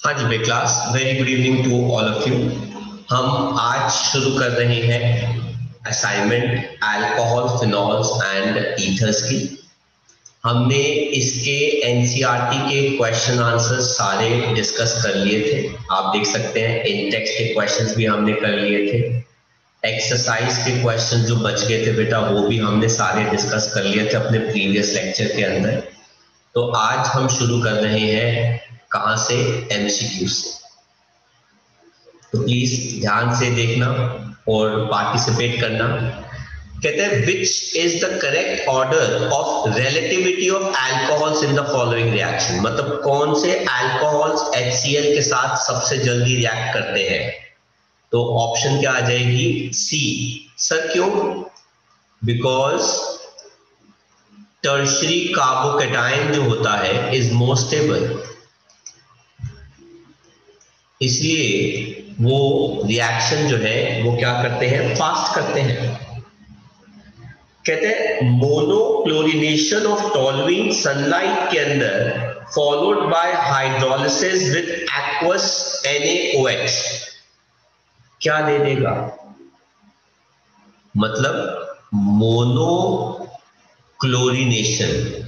हाँ जी बे class, very good evening to all of you. हम आज शुरू कर रहे हैं assignment alcohol, phenols and ethers की। हमने इसके एनसीईआरटी के क्वेश्चन आंसर सारे डिस्कस कर लिए थे। आप देख सकते हैं इन टेक्स्ट के क्वेश्चंस भी हमने कर लिए थे। एक्सरसाइज के क्वेश्चन जो बच गए थे बेटा, वो भी हमने सारे डिस्कस कर लिए थे अपने प्रीवियस लेक्चर के अंदर। तो आज हम शुरू कर रहे हैं कहां से? एमसीक्यू से। तो प्लीज ध्यान से देखना और पार्टिसिपेट करना। कहते हैं which is the correct order of relativity of alcohols in the following reaction. मतलब कौन से अल्कोहल्स HCl के साथ सबसे जल्दी रिएक्ट करते हैं? तो ऑप्शन क्या आ जाएगी? सी। सर क्यों? बिकॉज टर्शरी कार्बोकेटाइन जो होता है इज मोर स्टेबल, इसलिए वो रिएक्शन जो है वो क्या करते हैं? फास्ट करते हैं। कहते हैं मोनोक्लोरिनेशन ऑफ टोल्यूइन सनलाइट के अंदर followed by hydrolysis with aqueous NaOH क्या दे देगा? मतलब मोनोक्लोरिनेशन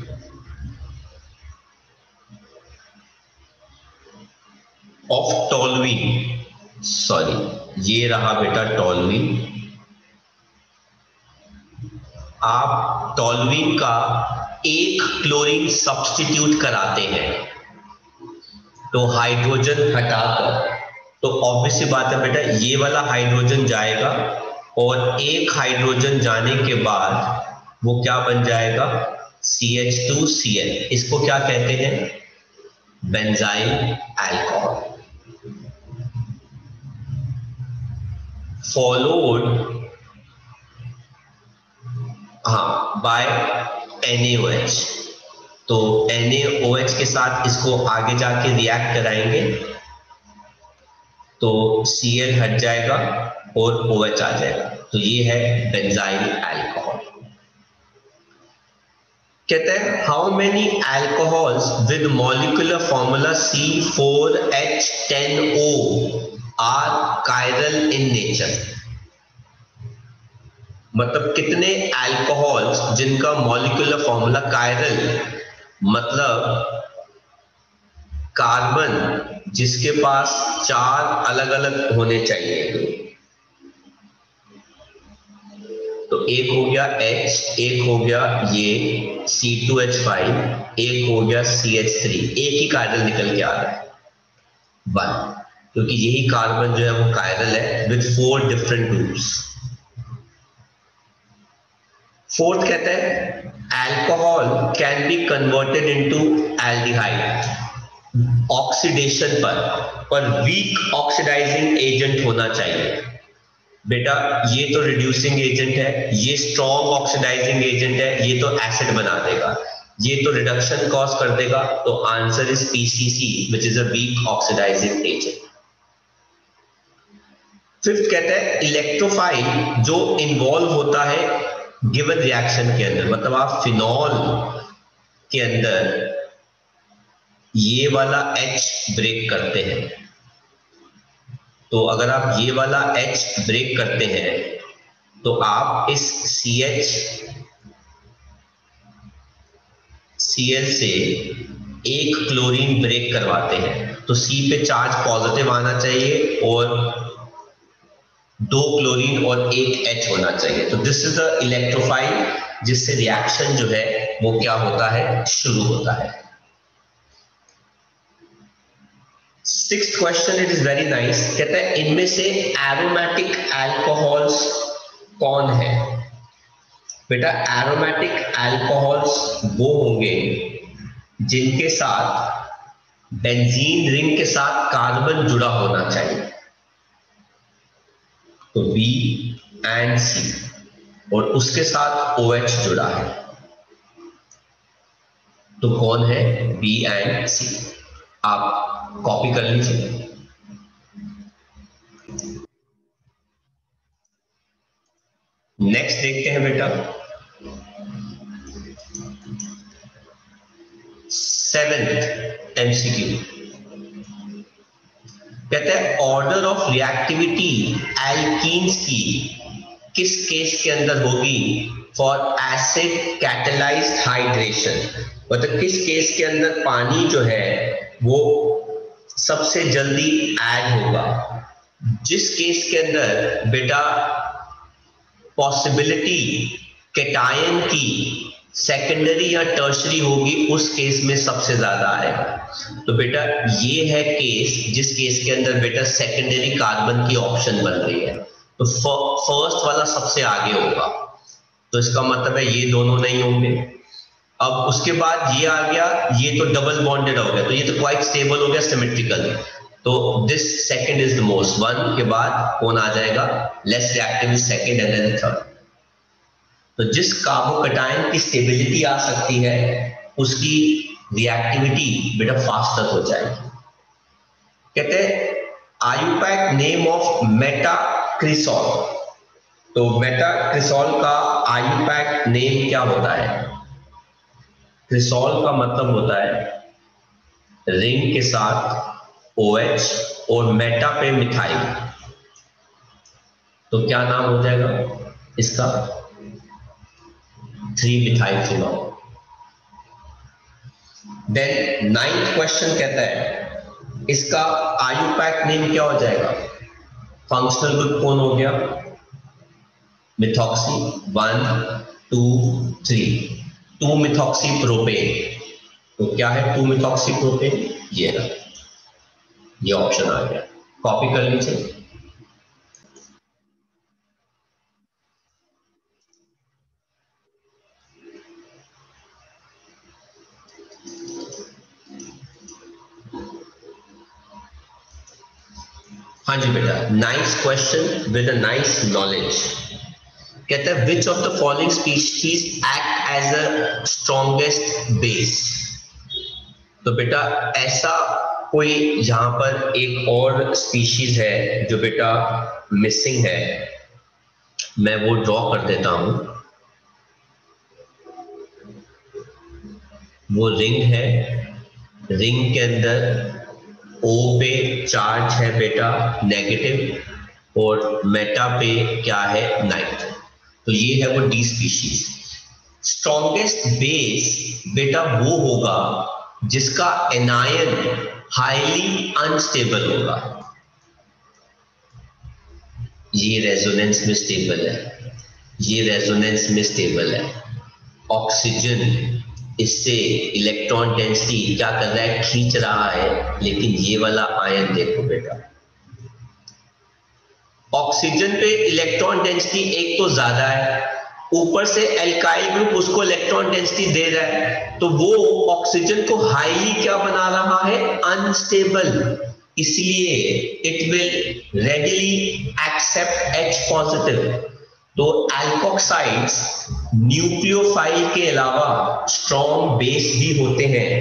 ऑफ टोल्यूइन, सॉरी ये रहा बेटा टोल्यूइन। आप टोल्यूइन का एक क्लोरीन सब्स्टिट्यूट कराते हैं तो हाइड्रोजन हटाकर, तो ऑब्वियस सी बात है बेटा ये वाला हाइड्रोजन जाएगा और एक हाइड्रोजन जाने के बाद वो क्या बन जाएगा? CH2Cl। इसको क्या कहते हैं? Benzyl alcohol. Followed by NaOH। तो NaOH के साथ इसको आगे जाके रिएक्ट कराएंगे तो Cl हट जाएगा और OH आ जाएगा। तो ये है बेंजाइल अल्कोहल। कहते हैं how many alcohols with molecular formula C4H10O are chiral in nature. मतलब कितने अल्कोहल्स जिनका मॉलिक्यूलर फॉर्मूला कायरल, मतलब कार्बन जिसके पास 4 अलग अलग होने चाहिए। तो एक हो गया H, एक हो गया ये C2H5, एक हो गया CH3। एक ही कायरल निकल के आ रहा है 1, क्योंकि यही कार्बन जो है वो कायरल है विद 4 डिफरेंट ग्रुप्स। फोर्थ कहते हैं alcohol can be converted into aldehyde oxidation पर वीक ऑक्सीडाइजिंग एजेंट होना चाहिए। बेटा ये तो रिड्यूसिंग एजेंट है, ये स्ट्रॉन्ग ऑक्सीडाइजिंग एजेंट है, ये तो एसिड बना देगा, ये तो रिडक्शन कॉज कर देगा। तो answer is PCC which is a weak oxidising agent. Fifth कहते हैं इलेक्ट्रोफाइल जो इन्वॉल्व होता है गिवन रिएक्शन के अंदर। मतलब आप फिनॉल के अंदर ये वाला H ब्रेक करते हैं, तो अगर आप ये वाला H ब्रेक करते हैं तो आप इस Cl से एक क्लोरीन ब्रेक करवाते हैं, तो C पे चार्ज पॉजिटिव आना चाहिए और 2 क्लोरीन और 1 H होना चाहिए। तो दिस इज द इलेक्ट्रोफाइल जिससे रिएक्शन जो है वो क्या होता है? शुरू होता है। Sixth question, it is very nice. कहता है इनमें से एरोमेटिक अल्कोहल्स कौन है? बेटा एरोमेटिक अल्कोहल्स वो होंगे जिनके साथ बेंजीन रिंग के साथ कार्बन जुड़ा होना चाहिए। तो B एंड C और उसके साथ OH जुड़ा है, तो कौन है? B and C। आप कॉपी कर लीजिए। नेक्स्ट देखते हैं बेटा 7th MCQ। कहते हैं ऑर्डर ऑफ रिएक्टिविटी एल्कीन्स की किस केस के अंदर होगी फॉर एसिड कैटलाइज्ड हाइड्रेशन, मतलब किस केस के अंदर पानी जो है वो सबसे जल्दी ऐड होगा। जिस केस के अंदर बेटा पॉसिबिलिटी कैटायन की सेकेंडरी या टर्शरी होगी उस केस में सबसे ज्यादा आएगा। तो बेटा ये है केस जिस केस के अंदर बेटा सेकेंडरी कार्बन की ऑप्शन बन रही है, तो फर्स्ट वाला सबसे आगे होगा, तो इसका मतलब है ये दोनों नहीं होंगे। अब उसके बाद ये आ गया, ये तो डबल बॉन्डेड हो गया, तो ये तो क्वाइट स्टेबल हो गया सिमेट्रिकल, तो this second is the most, one के बाद कौन आ जाएगा, less reactive is second and then third. तो जिस कार्बोकैटायन की स्टेबिलिटी आ सकती है उसकी रिएक्टिविटी बेटा फास्टर हो जाएगी। कहते हैं आयुपैक नेम ऑफ मेटाक्रिसॉल, तो मेटाक्रिसॉल का आयुपैक नेम क्या होता है? क्रिसॉल का मतलब होता है रिंग के साथ OH और मेटा पे मिथाइल, तो क्या नाम हो जाएगा इसका? 3-मिथाइल फिनॉल। देन 9th क्वेश्चन कहता है इसका आयुपैक नेम क्या हो जाएगा? फंक्शनल ग्रुप कौन हो गया? मिथॉक्सी 1 2 3, 2-मिथॉक्सी प्रोपेन, तो क्या है 2-मिथॉक्सी प्रोपेन? ये ऑप्शन आ गया, कॉपी कर लीजिए। हाँ जी बेटा, nice question with a nice knowledge. कहता है which of the following species act as a strongest base, तो बेटा ऐसा कोई यहां पर एक और स्पीशीज है जो बेटा मिसिंग है, मैं वो ड्रॉ कर देता हूं। वो रिंग है, रिंग के अंदर O पे चार्ज है बेटा नेगेटिव और मेटा पे क्या है नाइट, तो ये है वो डी स्पीशीज। स्ट्रॉन्गेस्ट बेस बेटा वो होगा जिसका एनायन हाईली अनस्टेबल होगा, ये रेजोनेंस में स्टेबल है, ये रेजोनेंस में स्टेबल है। ऑक्सीजन इससे इलेक्ट्रॉन डेंसिटी क्या कर रहा है, खींच रहा है, लेकिन ये वाला आयन देखो बेटा, ऑक्सीजन पे इलेक्ट्रॉन डेंसिटी एक तो ज्यादा है, ऊपर से एल्काइल ग्रुप उसको इलेक्ट्रॉन डेंसिटी दे रहा है, तो वो ऑक्सीजन को हाईली क्या बना रहा है, अनस्टेबल, इसलिए it will readily accept H positive. तो एल्कोक्साइड्स न्यूक्लियोफाइल के अलावा स्ट्रॉन्ग बेस भी होते हैं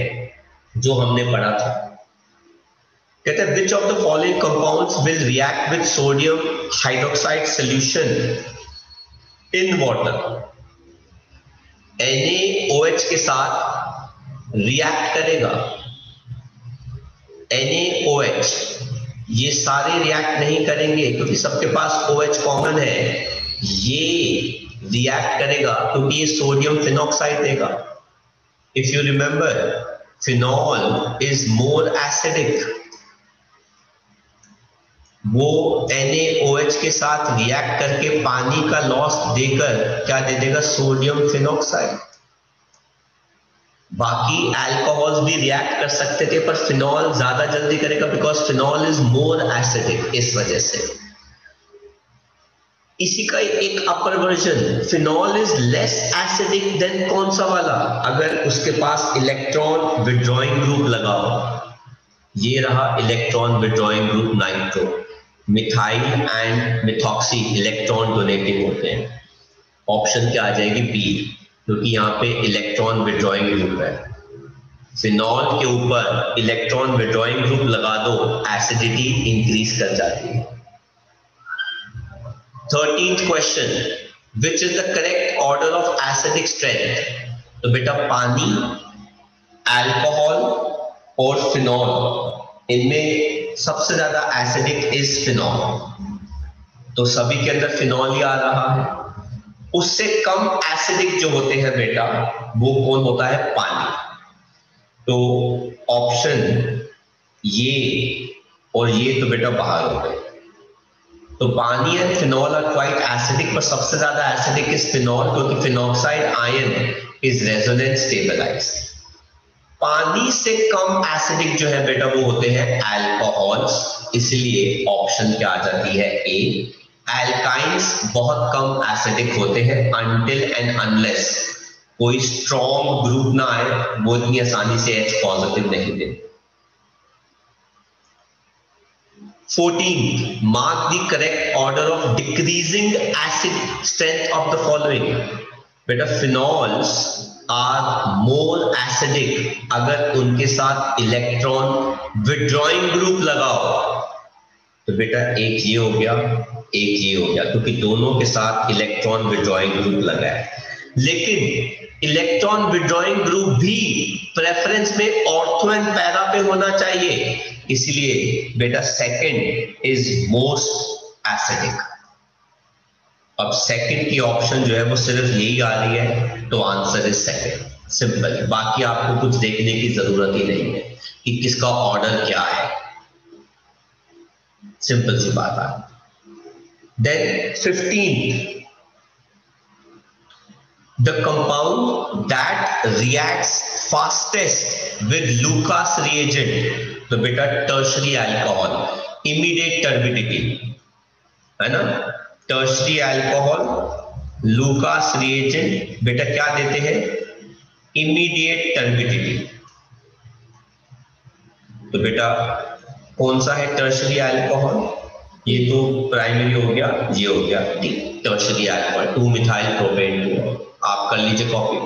जो हमने पढ़ा था। कहते हैं which of the following compounds will react with sodium hydroxide solution in water, NaOH के साथ रिएक्ट करेगा। NaOH ये सारे रिएक्ट नहीं करेंगे क्योंकि सबके पास OH कॉमन है, ये रिएक्ट करेगा क्योंकि ये सोडियम फिनॉक्साइड देगा। If you remember phenol is more acidic, वो NaOH के साथ रिएक्ट करके पानी का लॉस देकर क्या दे देगा, सोडियम फिनॉक्साइड। बाकी अल्कोहल्स भी रिएक्ट कर सकते थे पर फिनॉल ज्यादा जल्दी करेगा because phenol is more acidic, इस वजह से। इसी का एक अपर version, phenol is less acidic then कौन सा वाला, अगर उसके पास इलेक्ट्रॉन विड्रॉइंग ग्रुप लगा हो, ये रहा electron withdrawing group nitro, methyl and methoxy electron donating होते हैं, ऑप्शन क्या आ जाएगी बी, क्योंकि यहाँ पे इलेक्ट्रॉन विड्रॉइंग ग्रुप है। फिनॉल के ऊपर इलेक्ट्रॉन विड्रॉइंग ग्रुप लगा दो, एसिडिटी इंक्रीज कर जाती है। 13th question, which is the correct order of acidic strength, तो बेटा पानी, अल्कोहल और फिनॉल इनमें सबसे ज्यादा एसिडिक इज फिनॉल, तो सभी के अंदर फिनॉल ही आ रहा है। उससे कम एसिडिक जो होते हैं बेटा वो कौन होता है? पानी। तो ऑप्शन ये और ये तो बेटा बाहर हो गए। तो पानी and phenol are quite acidic, पर सबसे ज्यादा एसिडिक इज फिनॉल, क्योंकि phenoxide ion is resonance stabilised. पानी से कम एसिडिक जो है बेटा वो होते हैं अल्कोहल्स, इसलिए ऑप्शन क्या आ जाती है? ए। एल्काइंस बहुत कम एसिडिक होते हैं अनटिल एंड अनलेस कोई स्ट्रॉन्ग ग्रुप ना आए, वो इतनी आसानी से H पॉजिटिव नहीं देते। 14. Mark the correct order of decreasing acid strength of the following. बेटा फिनॉल्स आर मोर एसिडिक अगर उनके साथ इलेक्ट्रॉन विड्रॉइंग ग्रुप लगाओ। तो बेटा एक ये हो गया, एक ये हो गया, क्योंकि दोनों के साथ इलेक्ट्रॉन विड्रॉइंग ग्रुप लगा है। लेकिन इलेक्ट्रॉन विड्रॉइंग ग्रुप भी प्रेफरेंस में ऑर्थो एंड पैरा पे होना चाहिए, इसलिए बेटा सेकंड इज मोस्ट एसिडिक। अब सेकंड की ऑप्शन जो है वो सिर्फ यही आ रही है, तो आंसर इज सेकंड। सिंपल, बाकी आपको कुछ देखने की जरूरत ही नहीं है कि किसका ऑर्डर क्या है, सिंपल सी बात है। Then 15, the compound that reacts fastest with Lucas reagent, तो बेटा टर्शरी अल्कोहल, इमीडिएट टर्बिडिटी है ना। टर्शरी अल्कोहल लूकास रिएजेंट बेटा क्या देते हैं? Immediate turbidity. तो बेटा कौन सा है टर्शरी अल्कोहल? ये तो प्राइमरी हो गया, ये हो गया ठीक, टर्शरी अल्कोहल 2 मिथाइल प्रोपेन 2। आप कर लीजिए कॉपी।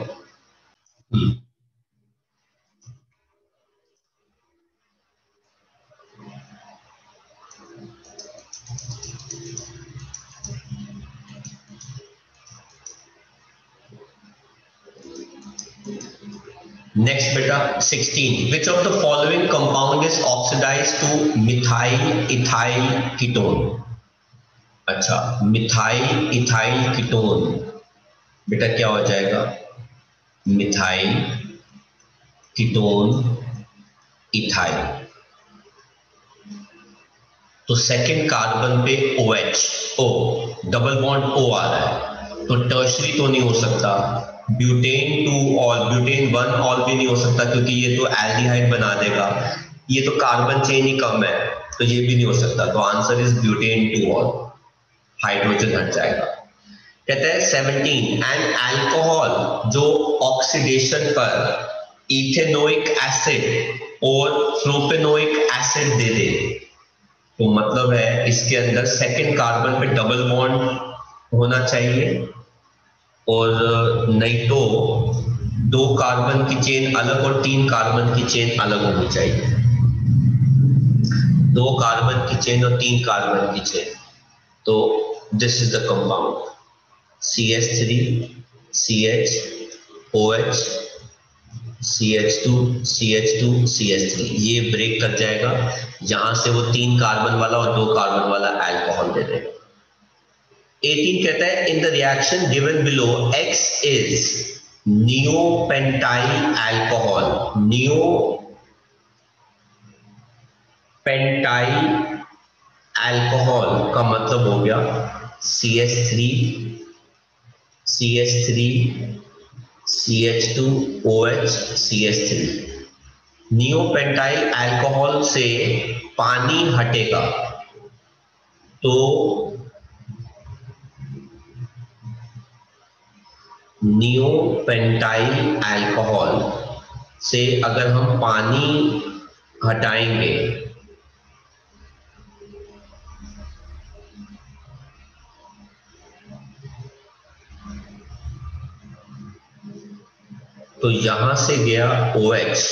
नेक्स्ट बेटा 16, which of the following compound is oxidised to methyl ethyl ketone? अच्छा, मिथाइल इथाइल कीटोन बेटा क्या हो जाएगा? Methyl ketone ethyl. तो सेकंड कार्बन पे OH, O double bond O आ रहा है, तो टर्शरी तो नहीं हो सकता। ब्यूटेन 2 और ब्यूटेन 1 ऑल भी नहीं हो सकता, क्योंकि ये तो एल्डिहाइड बना देगा, ये तो कार्बन चेन ही कम है, तो ये भी नहीं हो सकता। तो answer is butane 2 all, hydrogen हट जाएगा। कहते हैं 17, एंड अल्कोहल जो ऑक्सीडेशन पर इथेनोइक एसिड और प्रोपेनोइक एसिड दे दे, तो मतलब है इसके अंदर सेकंड कार्बन पे डबल बॉन्ड होना चाहिए, और नहीं तो 2 कार्बन की चेन अलग और 3 कार्बन की चेन अलग होनी चाहिए। 2 कार्बन की चेन और 3 कार्बन की चेन। तो this is the compound CH3 CH OH CH2 CH2 CH3, ये ब्रेक कर जाएगा, यहां से वो 3 कार्बन वाला और 2 कार्बन वाला अल्कोहल दे देगा। 18 कहता है in the reaction given below X is neopentyl alcohol. Neopentyl alcohol का मतलब हो गया CH3 CH3 CH2 OH CH3। Neopentyl alcohol से पानी हटेगा, तो नियोपेंटाइल अल्कोहल से अगर हम पानी हटाएंगे तो यहां से गया OH,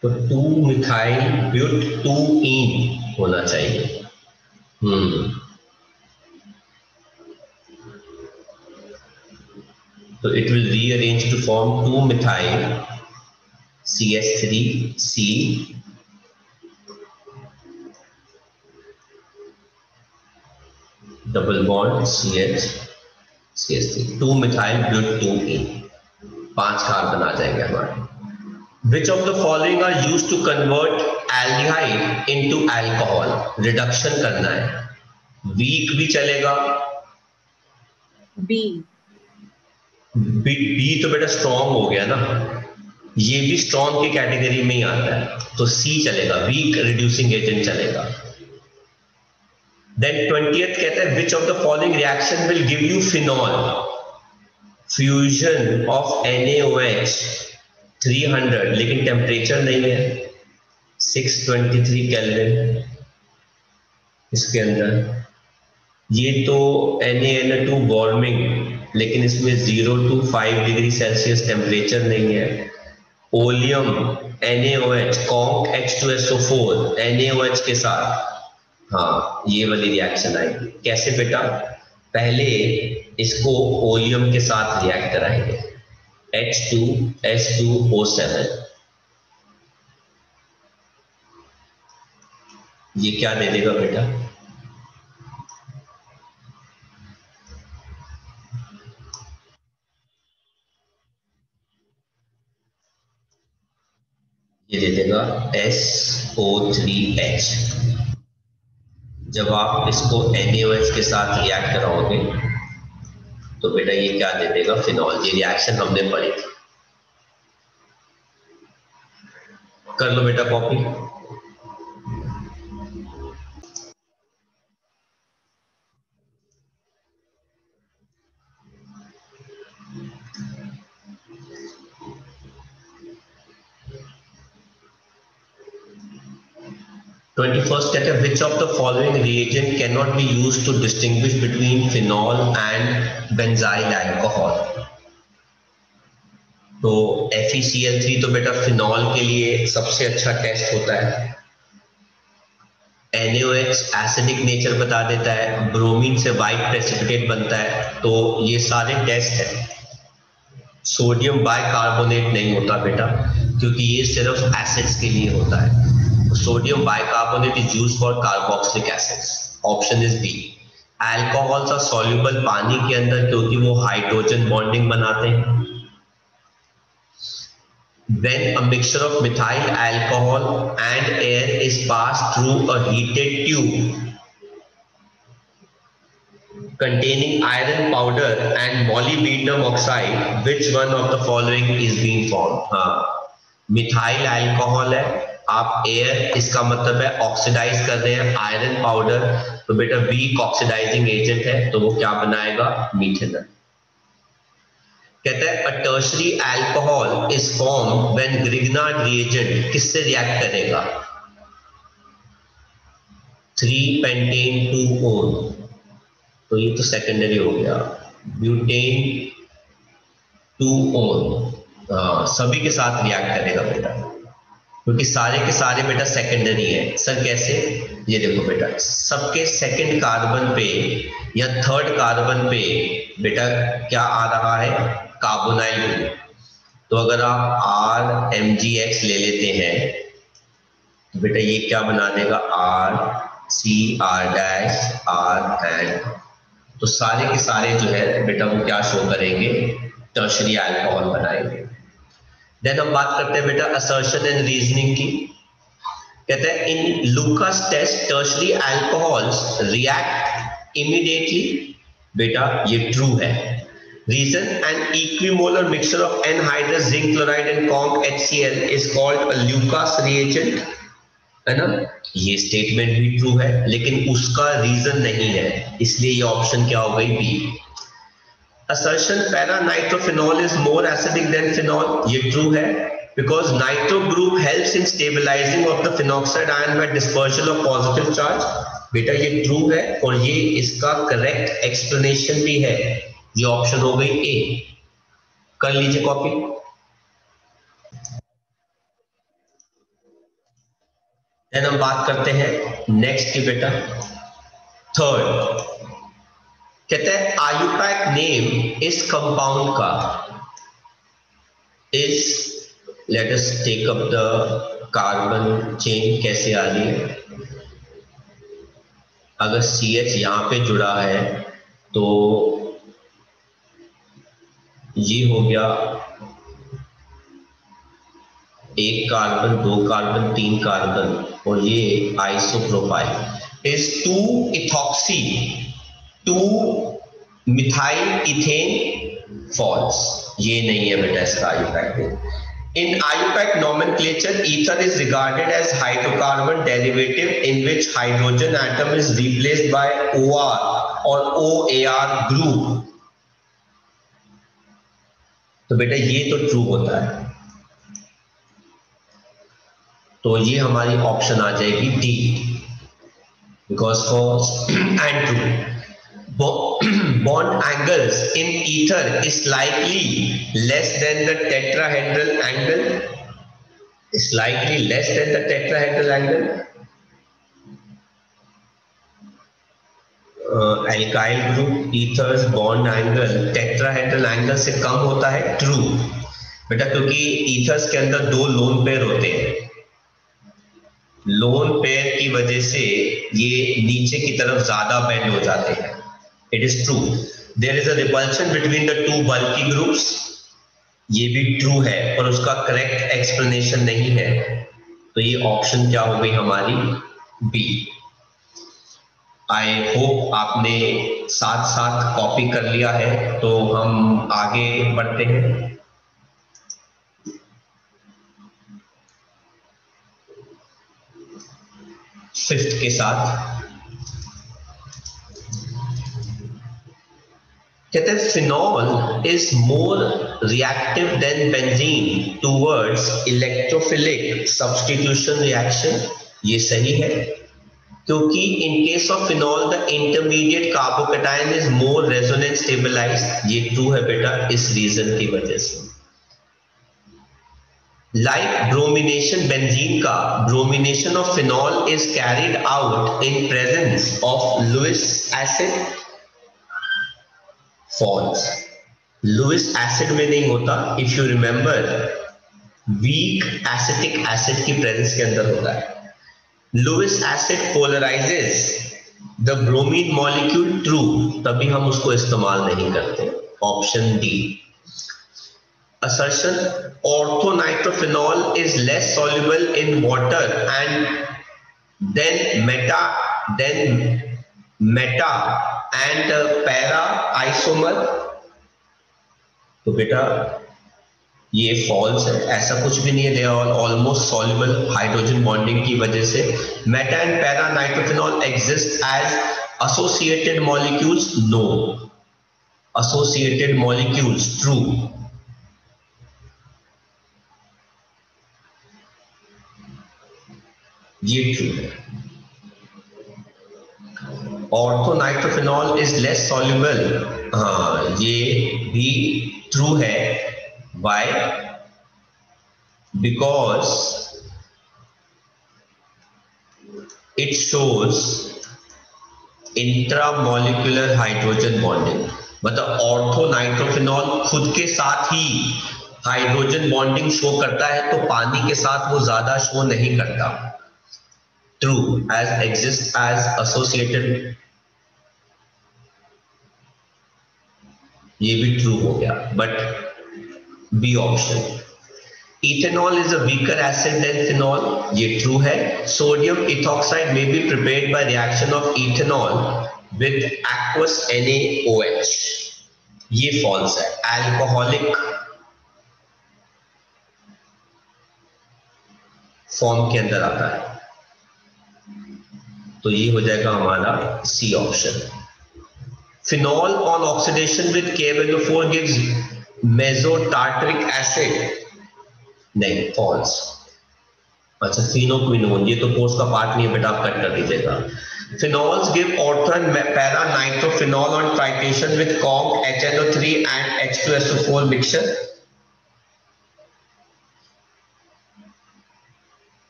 तो 2 मिथाइल ब्यूट 2ईन होना चाहिए। तो it will rearrange to form 2 methyl CH3C double bond CH3 2 methyl but 2E, 5 carbon आ जाएंगे हमारे। Which of the following are used to convert aldehyde into alcohol? Reduction करना है, वीक भी चलेगा, बी तो बेटा स्ट्रॉन्ग हो गया ना, ये भी स्ट्रॉन्ग की कैटेगरी में ही आता है, तो सी चलेगा, वीक रिड्यूसिंग एजेंट चलेगा। देन 20th कहता है which of the following reaction will give you phenol? Fusion of NaOH 300, लेकिन टेम्परेचर नहीं है, 623 केल्विन इसके अंदर। ये तो NaN2 वार्मिंग, लेकिन इसमें 0 to 5 डिग्री सेल्सियस टेम्परेचर नहीं है। Oleum NaOH conc H2SO4 NaOH के साथ, हाँ ये वाली रिएक्शन आएगी। कैसे बेटा? पहले इसको ओलियम के साथ रिएक्ट कराएंगे, H2S2O7, ये क्या दे देगा बेटा? ये दे देगा SO3H। जब आप इसको NaOH के साथ रिएक्ट कराओगे तो बेटा ये क्या दे देगा? फिनॉल। ये रिएक्शन हमने पढ़ी थी, कर लो बेटा कॉपी। ट्वेंटी फर्स्ट कहते हैं which of the following reagent can not be used to distinguish between phenol and benzyl alcohol? तो FeCl3 तो बेटा फिनॉल के लिए सबसे अच्छा टेस्ट होता है। NaOH एसिडिक नेचर बता देता है, ब्रोमीन से वाइट प्रेसिपिटेट बनता है, तो ये सारे टेस्ट है। सोडियम बाइकार्बोनेट नहीं होता बेटा, क्योंकि ये सिर्फ एसिड्स के लिए होता है। Sodium bicarbonate is used for carboxylic acids. Option is B. Alcohols are soluble पानी के अंदर, क्योंकि वो हाइड्रोजन बॉन्डिंग बनाते हैं। When a mixture of methyl alcohol and air is passed through a heated tube containing iron powder and molybdenum oxide, which one of the following is being formed? हाँ, methyl alcohol है, आप air, इसका मतलब है oxidise कर रहे हैं iron powder, तो बेटा वीक ऑक्सीडाइजिंग एजेंट है, तो वो क्या बनाएगा? मीथेनॉल। कहता है a tertiary alcohol is form when Grignard reagent किससे रिएक्ट करेगा? 3-pentane-2-one, तो ये तो सेकेंडरी हो गया। ब्यूटेन 2-one, सभी के साथ रिएक्ट करेगा बेटा, क्योंकि सारे के सारे बेटा सेकेंडरी है। सर कैसे? ये देखो बेटा, सबके सेकंड कार्बन पे या थर्ड कार्बन पे बेटा क्या आ रहा है? Carbonyl group. तो अगर आप RMgX ले लेते हैं तो बेटा ये क्या बना देगा? RCR', तो सारे के सारे जो है बेटा वो क्या शो करेंगे? टर्शरी अल्कोहल बनाएंगे। देन हम बात करते हैं बेटा असर्शन एंड रीजनिंग की। कहते हैं in Lucas test tertiary alcohols react immediately, बेटा ये ट्रू है। Reason an equimolar mixture of anhydrous zinc chloride and conc HCl is called a Lucas reagent, है ना? ये स्टेटमेंट भी ट्रू है, लेकिन उसका रीजन नहीं है, इसलिए ये ऑप्शन क्या हो गई? B. Assertion para-nitrophenol is more acidic than phenol, ये true है, because nitro group helps in stabilizing of the phenoxide ion by dispersion of positive charge, बेटा ये true है, और ये इसका correct explanation भी है, ये ऑप्शन हो गई A। कर लीजिए कॉपी। देन हम बात करते हैं नेक्स्ट की बेटा, थर्ड। कहते हैं आयुपैक नेम इस कंपाउंड का is let us take up the carbon chain कैसे आ रही है। अगर CH यहाँ पे जुड़ा है तो ये हो गया एक कार्बन, दो कार्बन, तीन कार्बन, और ये आइसोप्रोपाइल इज 2-इथॉक्सी 2-मिथाइल इथेन फॉल्स। ये नहीं है बेटा इसका IUPAC। In IUPAC nomenclature, ether is regarded as hydrocarbon derivative in which hydrogen atom is replaced by OR or OAR group। तो बेटा ये तो ट्रू होता है, तो ये हमारी ऑप्शन आ जाएगी D, because false and true. Bond angles in ether is slightly less than the tetrahedral angle. Slightly less than the tetrahedral angle. Alkyl group ethers bond angle tetrahedral angle से कम होता है। ट्रू बेटा, क्योंकि ethers के अंदर दो lone pair होते हैं, लोन पेयर की वजह से ये नीचे की तरफ ज्यादा बेंड हो जाते हैं। It is true. There is a repulsion between the two bulky groups. ये भी ट्रू है, और उसका करेक्ट एक्सप्लेनेशन नहीं है, तो ये ऑप्शन क्या हो गई हमारी बी। आई होप आपने साथ साथ कॉपी कर लिया है, तो हम आगे बढ़ते हैं। फिफ्थ के साथ कहते हैं phenol is more reactive than benzene towards electrophilic substitution reaction. ये सही है, क्योंकि in case of phenol the intermediate carbocation is more resonance stabilised. ये ट्रू है बेटा इस रीजन की वजह से। लाइक ब्रोमिनेशन बेंजीन का, bromination of phenol is carried out in presence of Lewis acid. False, Lewis acid में नहीं होता। If you remember, weak acetic acid की प्रेजेंस के अंदर होता है। Lewis acid polarises the bromine molecule. True, तभी हम उसको इस्तेमाल नहीं करते। Option D. Assertion orthonitrophenol is less soluble in water and then meta and para isomer. तो बेटा ये फॉल्स है, ऐसा कुछ भी नहीं है। They are almost soluble hydrogen bonding की वजह से। Meta and para nitrophenol exist as associated molecules. No, associated molecules true. ये ट्रू है। ऑर्थोनाइट्रोफिनॉल इज लेस सॉल्युबल, हाँ ये भी ट्रू है। Why? Because it shows intramolecular hydrogen bonding. मतलब ऑर्थोनाइट्रोफिनॉल खुद के साथ ही हाइड्रोजन बॉन्डिंग शो करता है, तो पानी के साथ वो ज्यादा शो नहीं करता। True, as exists as associated। ये भी ट्रू हो गया, but B option. Ethanol is a weaker acid than phenol. ये ट्रू है। Sodium ethoxide may be prepared by reaction of ethanol with aqueous NaOH। ये फॉल्स है। अल्कोहलिक फॉर्म के अंदर आता है, तो ये हो जाएगा हमारा C option. Phenol on oxidation with KMnO4 gives mesotartaric acid. नहीं, फॉल्स। अच्छा, फिनोक्विनोन, ये तो कोर्स का पार्ट नहीं है बेटा, आप कट कर दीजिएगा। Phenols give ortho and para nitrophenol on titration with conc HNO3 and H2SO4 mixture.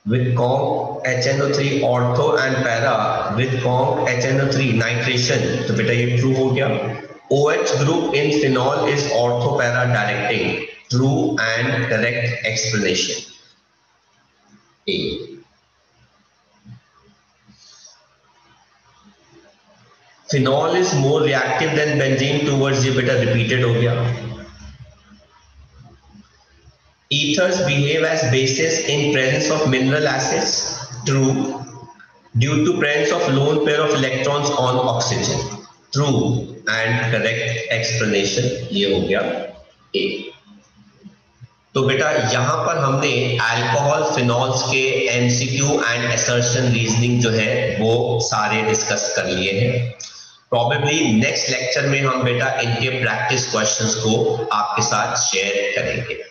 with conc HNO3 ortho and para with conc HNO3 nitration। तो बेटा ये ट्रू हो गया। OH group in phenol is ortho para directing। True and correct explanation. A. Phenol is more reactive than benzene towards, ये बेटा repeated हो गया. Ethers behave as bases in presence of mineral acids. True. Due to presence of lone pair of electrons on oxygen. True and correct explanation. ये हो गया A. तो बेटा यहाँ पर हमने अल्कोहल फिनॉल्स के एमसीक्यू एंड असर्शन रीजनिंग जो है वो सारे डिस्कस कर लिए हैं. प्रॉबेबली नेक्स्ट लेक्चर में हम बेटा इनके प्रैक्टिस क्वेश्चंस को आपके साथ शेयर करेंगे.